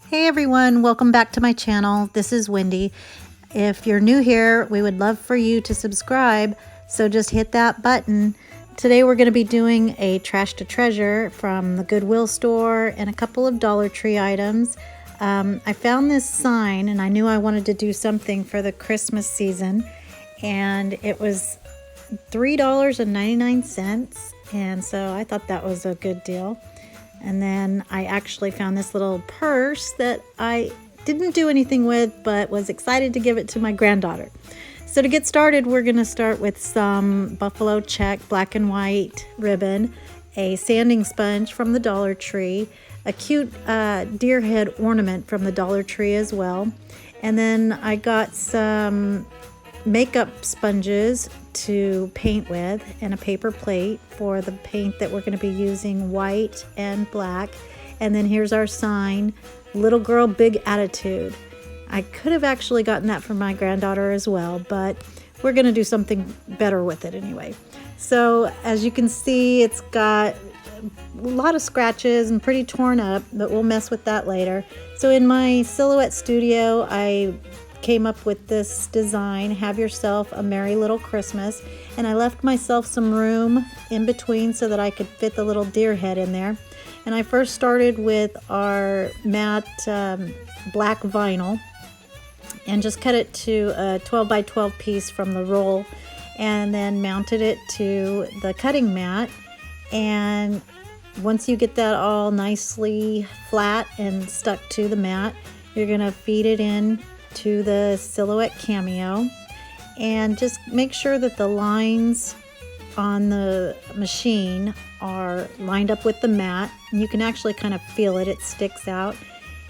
Hey everyone, welcome back to my channel. This is Wendy. If you're new here, we would love for you to subscribe, so just hit that button. Today we're going to be doing a trash to treasure from the Goodwill store and a couple of Dollar Tree items. I found this sign and I knew I wanted to do something for the Christmas season, and it was $3.99, and so I thought that was a good deal. And then I actually found this little purse that I didn't do anything with, but was excited to give it to my granddaughter. So to get started, we're going to start with some buffalo check black and white ribbon, a sanding sponge from the Dollar Tree, a cute deer head ornament from the Dollar Tree as well. And then I got some makeup sponges to paint with and a paper plate for the paint that we're going to be using, white and black. And then here's our sign, little girl big attitude. I could have actually gotten that for my granddaughter as well, but we're going to do something better with it anyway. So as you can see, it's got a lot of scratches and pretty torn up, but we'll mess with that later. So in my Silhouette studio, I came up with this design, Have Yourself a Merry Little Christmas, and I left myself some room in between so that I could fit the little deer head in there. And I first started with our matte black vinyl and just cut it to a 12 by 12 piece from the roll, and then mounted it to the cutting mat. And once you get that all nicely flat and stuck to the mat, you're gonna feed it in to the Silhouette Cameo, and just make sure that the lines on the machine are lined up with the mat. You can actually kind of feel it, it sticks out,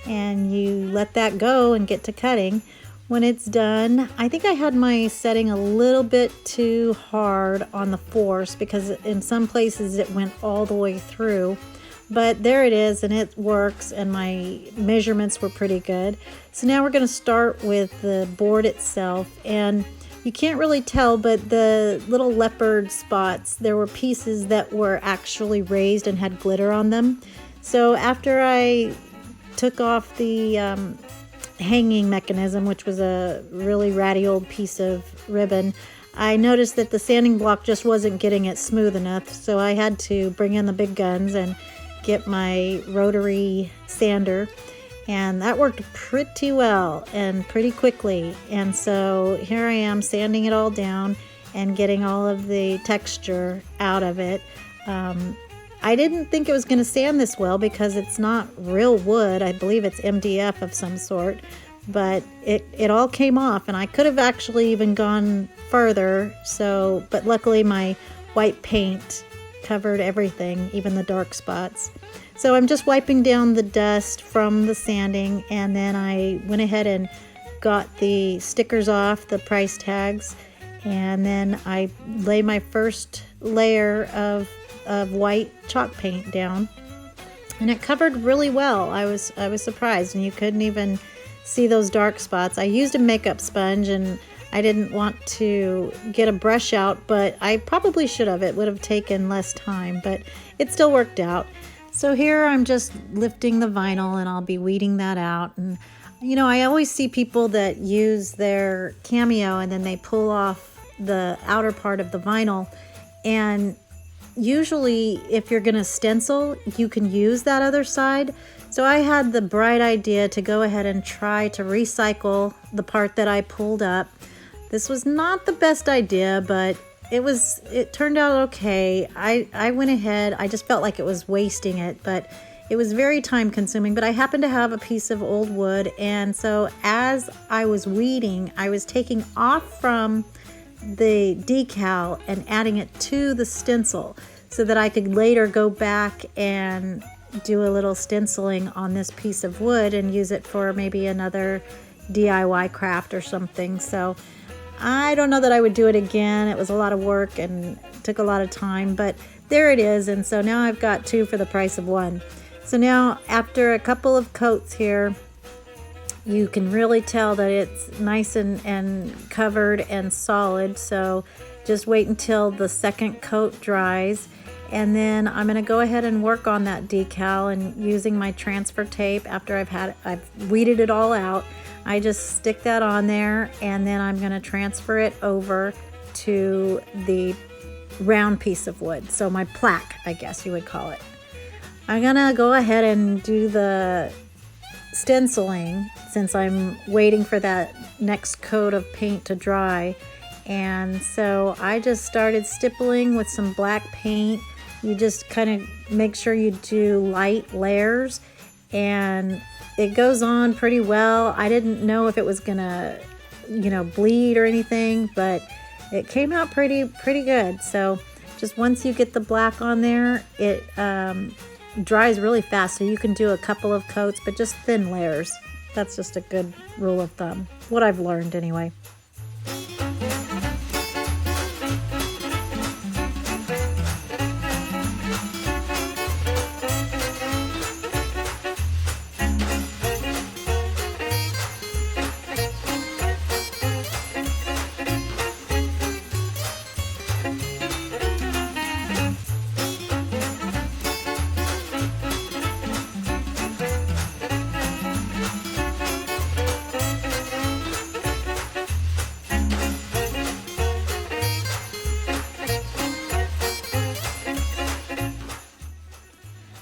and you let that go and get to cutting. When it's done, I think I had my setting a little bit too hard on the force because in some places it went all the way through. But there it is, and it works, and my measurements were pretty good. So now we're going to start with the board itself, and you can't really tell, but the little leopard spots, there were pieces that were actually raised and had glitter on them. So after I took off the hanging mechanism, which was a really ratty old piece of ribbon, I noticed that the sanding block just wasn't getting it smooth enough, so I had to bring in the big guns and get my rotary sander, and that worked pretty well and pretty quickly. And so here I am sanding it all down and getting all of the texture out of it. I didn't think it was going to sand this well because it's not real wood. I believe it's MDF of some sort, but it all came off, and I could have actually even gone further, but luckily my white paint covered everything, even the dark spots. So I'm just wiping down the dust from the sanding, and then I went ahead and got the stickers off, the price tags, and then I lay my first layer of white chalk paint down, and it covered really well. I was surprised, and you couldn't even see those dark spots. I used a makeup sponge, and I didn't want to get a brush out, but I probably should have. It would have taken less time, but it still worked out. So here I'm just lifting the vinyl, and I'll be weeding that out. And you know, I always see people that use their Cameo and then they pull off the outer part of the vinyl, and usually if you're gonna stencil, you can use that other side. So I had the bright idea to go ahead and try to recycle the part that I pulled up. This was not the best idea, but it turned out okay. I went ahead, I just felt like it was wasting it, but it was very time consuming. But I happened to have a piece of old wood, and so as I was weeding, I was taking off from the decal and adding it to the stencil so that I could later go back and do a little stenciling on this piece of wood and use it for maybe another DIY craft or something. So I don't know that I would do it again. It was a lot of work and took a lot of time, but there it is. And so now I've got two for the price of one. So now after a couple of coats here, you can really tell that it's nice and covered and solid. So just wait until the second coat dries. And then I'm going to go ahead and work on that decal, and using my transfer tape after I've weeded it all out, I just stick that on there, and then I'm going to transfer it over to the round piece of wood. So my plaque, I guess you would call it. I'm going to go ahead and do the stenciling since I'm waiting for that next coat of paint to dry. And so I just started stippling with some black paint. You just kind of make sure you do light layers, and it goes on pretty well. I didn't know if it was gonna, bleed or anything, but it came out pretty good. So just once you get the black on there, it dries really fast, so you can do a couple of coats, but just thin layers. That's just a good rule of thumb, what I've learned anyway.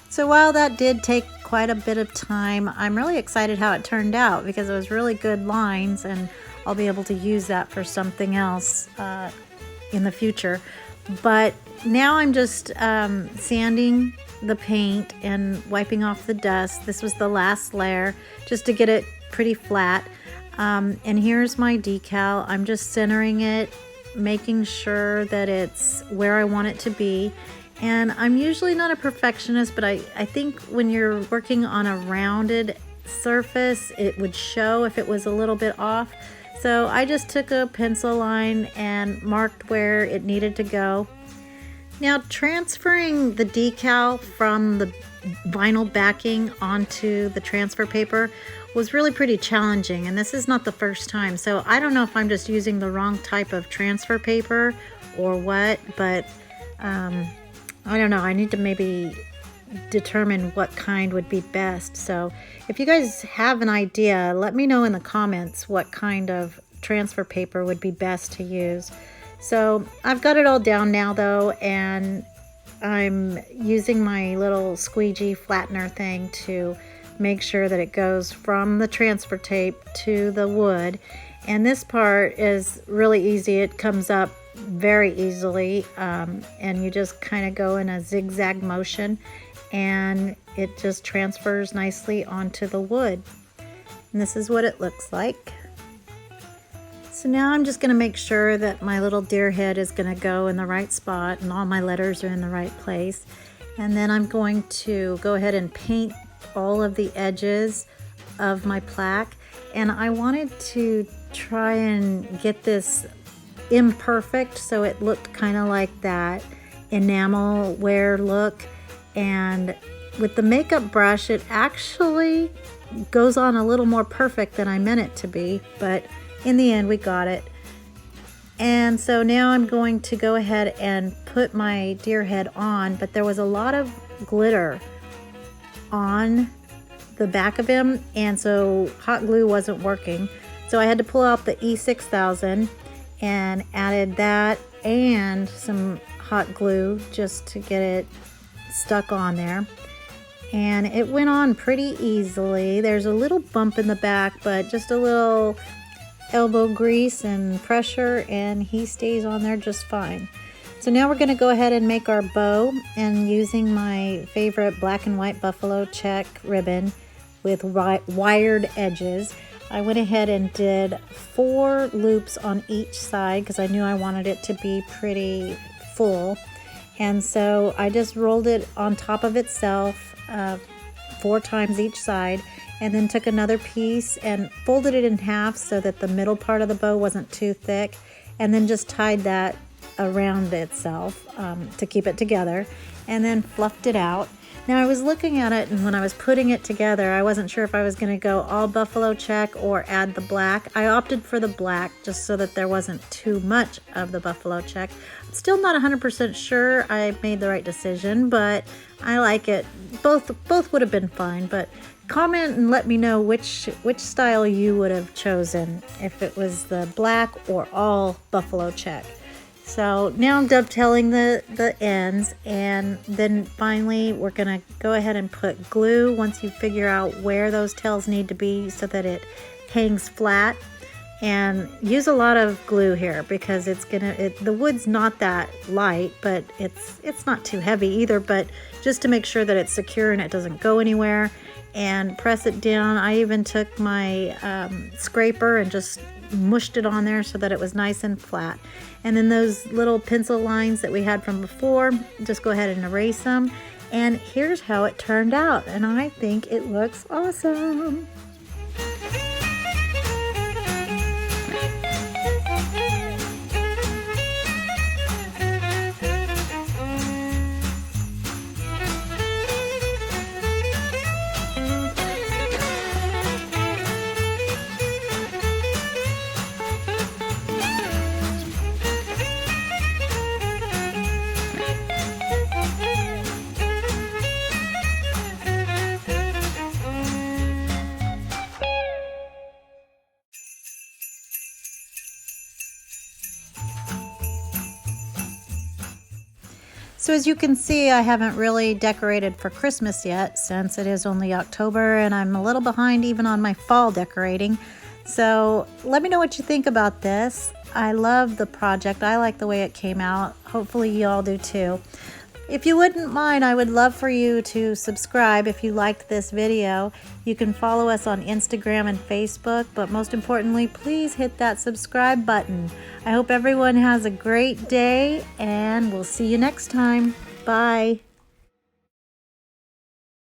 So while that did take quite a bit of time, I'm really excited how it turned out because it was really good lines, and I'll be able to use that for something else in the future. But now I'm just sanding the paint and wiping off the dust. This was the last layer just to get it pretty flat. And here's my decal. I'm just centering it, making sure that it's where I want it to be. And I'm usually not a perfectionist, but I think when you're working on a rounded surface, it would show if it was a little bit off. So I just took a pencil line and marked where it needed to go. Now, transferring the decal from the vinyl backing onto the transfer paper was really pretty challenging, and this is not the first time. So I don't know if I'm just using the wrong type of transfer paper or what, but I don't know. I need to maybe determine what kind would be best. So if you guys have an idea, let me know in the comments what kind of transfer paper would be best to use. So I've got it all down now though, and I'm using my little squeegee flattener thing to make sure that it goes from the transfer tape to the wood. And this part is really easy. It comes up very easily, and you just kind of go in a zigzag motion, and it just transfers nicely onto the wood. And this is what it looks like. So now I'm just going to make sure that my little deer head is going to go in the right spot and all my letters are in the right place. And then I'm going to go ahead and paint all of the edges of my plaque. And I wanted to try and get this imperfect, so it looked kind of like that enamel ware look. And with the makeup brush, it actually goes on a little more perfect than I meant it to be, but in the end we got it. And so now I'm going to go ahead and put my deer head on, but there was a lot of glitter on the back of him, and so hot glue wasn't working. So I had to pull out the E6000 and added that and some hot glue just to get it stuck on there. And it went on pretty easily. There's a little bump in the back, but just a little elbow grease and pressure, and he stays on there just fine. So now we're going to go ahead and make our bow, and using my favorite black and white buffalo check ribbon with wired edges, I went ahead and did 4 loops on each side because I knew I wanted it to be pretty full. And so I just rolled it on top of itself 4 times each side, and then took another piece and folded it in half so that the middle part of the bow wasn't too thick, and then just tied that around itself to keep it together, and then fluffed it out. Now I was looking at it, and when I was putting it together, I wasn't sure if I was going to go all buffalo check or add the black. I opted for the black just so that there wasn't too much of the buffalo check. I'm still not 100% sure I made the right decision, but I like it. Both would have been fine, but comment and let me know which style you would have chosen, if it was the black or all buffalo check. So now I'm dovetailing the ends, and then finally we're gonna go ahead and put glue once you figure out where those tails need to be so that it hangs flat. And use a lot of glue here because the wood's not that light, but it's not too heavy either, but just to make sure that it's secure and it doesn't go anywhere. And press it down. I even took my scraper and just mushed it on there so that it was nice and flat. And then those little pencil lines that we had from before, just go ahead and erase them. And here's how it turned out, and I think it looks awesome. So as you can see, I haven't really decorated for Christmas yet since it is only October and I'm a little behind even on my fall decorating. So let me know what you think about this. I love the project. I like the way it came out. Hopefully you all do too. If you wouldn't mind, I would love for you to subscribe if you liked this video. You can follow us on Instagram and Facebook, but most importantly, please hit that subscribe button. I hope everyone has a great day, and we'll see you next time. Bye.